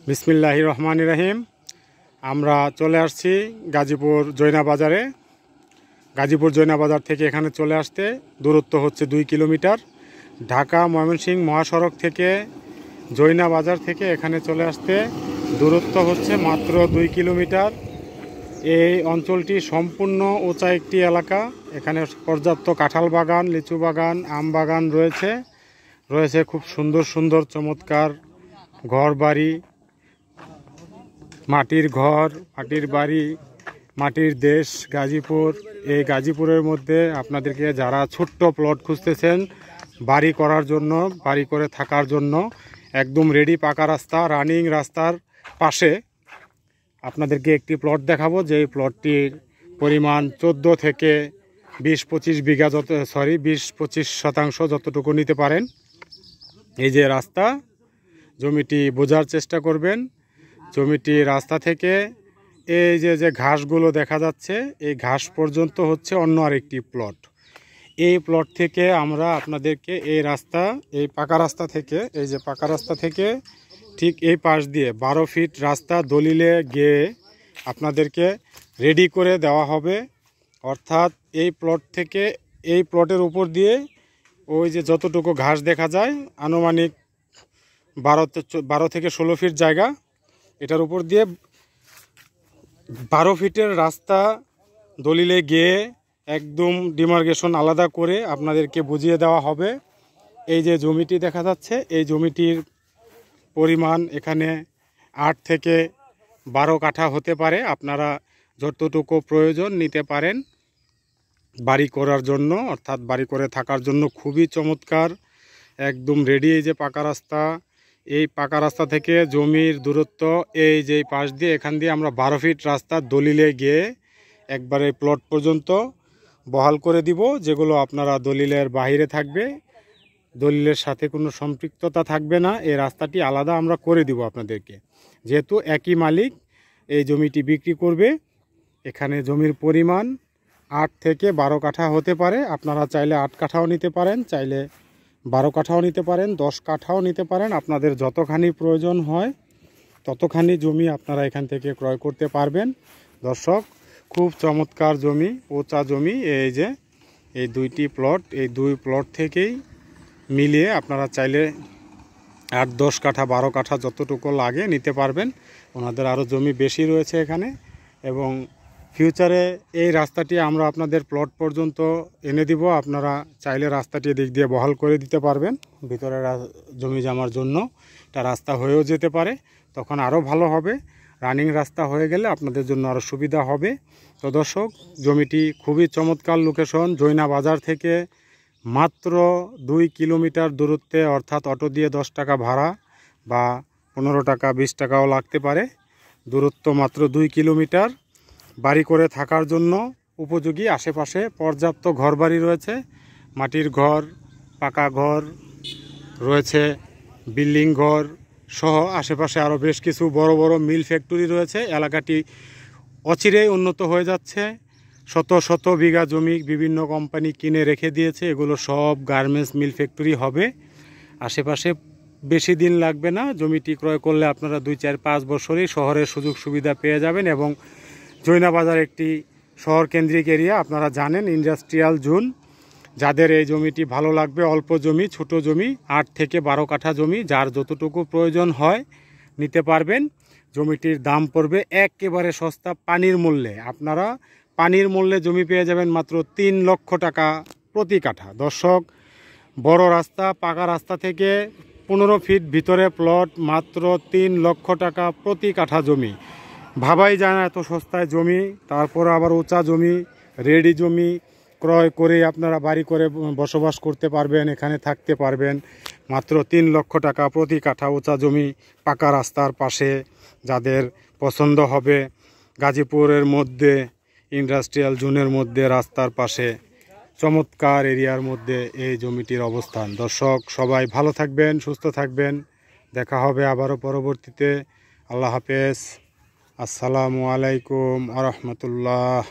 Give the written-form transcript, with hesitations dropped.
বিসমিল্লাহির রহমানির রহিম। আমরা চলে আসছি গাজীপুর জৈনা বাজারে। গাজীপুর জৈনা বাজার থেকে এখানে চলে আসতে দূরত্ব হচ্ছে 2 কিলোমিটার। ঢাকা ময়মনসিংহ মহাসড়ক থেকে জৈনা বাজার থেকে এখানে চলে আসতে দূরত্ব হচ্ছে মাত্র 2 কিলোমিটার। এই অঞ্চলটি সম্পূর্ণ উঁচা একটি এলাকা। এখানে পর্যাপ্ত কাঁঠাল বাগান, লিচু বাগান, আম বাগান রয়েছে খুব সুন্দর সুন্দর চমৎকার ঘর বাড়ি, মাটির ঘর, মাটির বাড়ি, মাটির দেশ গাজীপুর। এই গাজীপুরের মধ্যে আপনাদেরকে যারা ছোট্ট প্লট খুঁজতেছেন বাড়ি করার জন্য, বাড়ি করে থাকার জন্য, একদম রেডি পাকা রাস্তা, রানিং রাস্তার পাশে আপনাদেরকে একটি প্লট দেখাবো। যেই প্লটটির পরিমাণ 14 থেকে 20-25 বিঘা, 20-25 শতাংশ যতটুকু নিতে পারেন। এই যে রাস্তা, জমিটি বোঝার চেষ্টা করবেন। জমিটি রাস্তা থেকে এই যে ঘাসগুলো দেখা যাচ্ছে, এই ঘাস পর্যন্ত হচ্ছে অন্য আরেকটি প্লট। এই প্লট থেকে আমরা আপনাদেরকে এই পাকা রাস্তা থেকে, এই যে পাকা রাস্তা থেকে ঠিক এই পাশ দিয়ে 12 ফিট রাস্তা দলিলে গিয়ে আপনাদেরকে রেডি করে দেওয়া হবে। অর্থাৎ এই প্লট থেকে এই প্লটের উপর দিয়ে ওই যে যতটুকু ঘাস দেখা যায়, আনুমানিক 12 থেকে 16 ফিট জায়গা, এটার উপর দিয়ে 12 ফিটের রাস্তা দলিলে গিয়ে একদম ডিমার্কেশন আলাদা করে আপনাদেরকে বুঝিয়ে দেওয়া হবে। এই যে জমিটি দেখা যাচ্ছে, এই জমিটির পরিমাণ এখানে 8 থেকে 12 কাঠা হতে পারে। আপনারা যতটুকু প্রয়োজন নিতে পারেন বাড়ি করার জন্য, অর্থাৎ বাড়ি করে থাকার জন্য খুবই চমৎকার, একদম রেডি। এই যে পাকা রাস্তা, এই পাকা রাস্তা থেকে জমির দূরত্ব এই যে পাশ দিয়ে, এখান দিয়ে আমরা 12 ফিট রাস্তা দলিলে গিয়ে একবারে প্লট পর্যন্ত বহাল করে দিব। যেগুলো আপনারা দলিলের বাইরে থাকবে, দলিলের সাথে কোনো সম্পৃক্ততা থাকবে না, এই রাস্তাটি আলাদা আমরা করে দিব আপনাদেরকে। যেহেতু একই মালিক এই জমিটি বিক্রি করবে, এখানে জমির পরিমাণ 8 থেকে 12 কাঠা হতে পারে। আপনারা চাইলে 8 কাঠাও নিতে পারেন, চাইলে 12 কাঠাও নিতে পারেন, 10 কাঠাও নিতে পারেন। আপনাদের যতখানি প্রয়োজন হয় ততখানি জমি আপনারা এখান থেকে ক্রয় করতে পারবেন। দর্শক, খুব চমৎকার জমি, উঁচা জমি। এই যে এই 2টি প্লট, এই 2 প্লট থেকেই মিলিয়ে আপনারা চাইলে 8-10 কাঠা, 12 কাঠা যতটুকু লাগে নিতে পারবেন। ওনাদের আরও জমি বেশি রয়েছে এখানে, এবং ফিউচারে এই রাস্তাটি আমরা আপনাদের প্লট পর্যন্ত এনে দিব। আপনারা চাইলে রাস্তাটি দিক দিয়ে বহাল করে দিতে পারবেন। ভিতরে জমি জমার জন্য এটা রাস্তা হয়েও যেতে পারে, তখন আরও ভালো হবে। রানিং রাস্তা হয়ে গেলে আপনাদের জন্য আরও সুবিধা হবে। তো দর্শক, জমিটি খুবই চমৎকার লোকেশন। জৈনা বাজার থেকে মাত্র 2 কিলোমিটার দূরত্বে, অর্থাৎ অটো দিয়ে 10 টাকা ভাড়া বা 15 টাকা 20 টাকাও লাগতে পারে। দূরত্ব মাত্র 2 কিলোমিটার। বাড়ি করে থাকার জন্য উপযোগী। আশেপাশে পর্যাপ্ত ঘরবাড়ি রয়েছে, মাটির ঘর, পাকা ঘর রয়েছে, বিল্ডিং ঘর সহ আশেপাশে আরও বেশ কিছু বড় বড় মিল ফ্যাক্টরি রয়েছে। এলাকাটি অচিরেই উন্নত হয়ে যাচ্ছে। শত শত বিঘা জমি বিভিন্ন কোম্পানি কিনে রেখে দিয়েছে, এগুলো সব গার্মেন্টস মিল ফ্যাক্টরি হবে। আশেপাশে বেশি দিন লাগবে না, জমিটি ক্রয় করলে আপনারা 2-4-5 বছরেই শহরের সুযোগ সুবিধা পেয়ে যাবেন। এবং জৈনা বাজার একটি শহর কেন্দ্রিক এরিয়া, আপনারা জানেন, ইন্ডাস্ট্রিয়াল জোন। যাদের এই জমিটি ভালো লাগবে, অল্প জমি, ছোট জমি, 8 থেকে 12 কাঠা জমি, যার যতটুকু প্রয়োজন হয় নিতে পারবেন। জমিটির দাম পড়বে একেবারে সস্তা, পানির মূল্যে। আপনারা পানির মূল্যে জমি পেয়ে যাবেন মাত্র 3 লক্ষ টাকা প্রতি কাঠা। দর্শক, বড় রাস্তা, পাকা রাস্তা থেকে 15 ফিট ভিতরে প্লট, মাত্র 3 লক্ষ টাকা প্রতি কাঠা জমি। ভাবাই যায় না এত সস্তায় জমি, তারপর আবার উঁচা জমি, রেডি জমি ক্রয় করে আপনারা বাড়ি করে বসবাস করতে পারবেন, এখানে থাকতে পারবেন। মাত্র 3 লক্ষ টাকা প্রতি কাঠা উঁচা জমি, পাকা রাস্তার পাশে। যাদের পছন্দ হবে, গাজীপুরের মধ্যে, ইন্ডাস্ট্রিয়াল জোনের মধ্যে, রাস্তার পাশে, চমৎকার এরিয়ার মধ্যে এই জমিটির অবস্থান। দর্শক, সবাই ভালো থাকবেন, সুস্থ থাকবেন। দেখা হবে আবারও পরবর্তীতে। আল্লাহ হাফেজ। আসসালামু আলাইকুম ওয়া রাহমাতুল্লাহ।